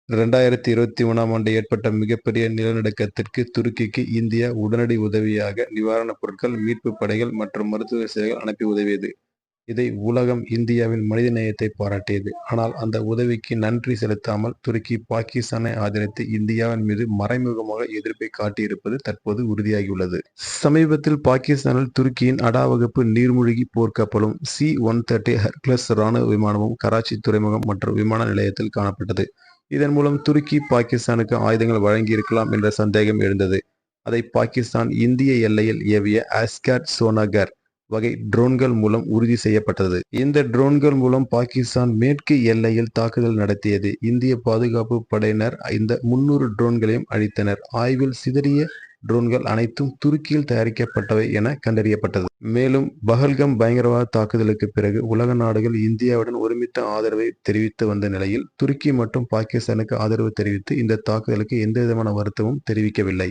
2021ஆம் ஆண்டு ஏற்பட்ட மிகப்பெரிய நிலநடுக்கத்திற்கு துருக்கிக்கு இந்தியா உடனடி உதவியாக நிவாரணப் பொருட்கள், மீட்புப் படைகள் மற்றும் மருத்துவ சேவைகள் அனுப்பி உதவியது. இதை உலகம் இந்தியாவின் மனிதநேயத்தை பாராட்டியது. ஆனால் அந்த உதவிக்கு நன்றி செலுத்தாமல் துருக்கி பாகிஸ்தானை ஆதரித்து இந்தியாவின் மீது மறைமுகமாக எதிர்ப்பை காட்டியிருப்பது தற்போது உறுதியாகியுள்ளது. சமீபத்தில் பாகிஸ்தானில் துருக்கியின் அடா வகுப்பு நீர்மூழ்கி போர்க்கப்பலும் C-130 ஹெர்குலஸ் ராணுவ விமானமும் கராச்சி துறைமுகம் மற்றும் விமான நிலையத்தில் காணப்பட்டது. இதன் மூலம் துருக்கி பாகிஸ்தானுக்கு ஆயுதங்கள் வழங்கியிருக்கலாம் என்ற சந்தேகம் எழுந்தது. அதை பாகிஸ்தான் இந்திய எல்லையில் ஏவிய ஆஸ்காட் சோனாகர் வகை ட்ரோன்கள் மூலம் உறுதி செய்யப்பட்டது. இந்த ட்ரோன்கள் மூலம் பாகிஸ்தான் மேற்கு எல்லையில் தாக்குதல் நடத்தியது. இந்திய பாதுகாப்பு படையினர் இந்த 300 ட்ரோன்களையும் அழித்தனர். ஆய்வில் சிதறிய ட்ரோன்கள் அனைத்தும் துருக்கியில் தயாரிக்கப்பட்டவை என கண்டறியப்பட்டது. மேலும் பஹல்கம் பயங்கரவாத தாக்குதலுக்கு பிறகு உலக நாடுகள் இந்தியாவுடன் ஒருமித்த ஆதரவை தெரிவித்து வந்த நிலையில் துருக்கி மற்றும் பாகிஸ்தானுக்கு ஆதரவு தெரிவித்து இந்த தாக்குதலுக்கு எந்தவிதமான வருத்தமும் தெரிவிக்கவில்லை.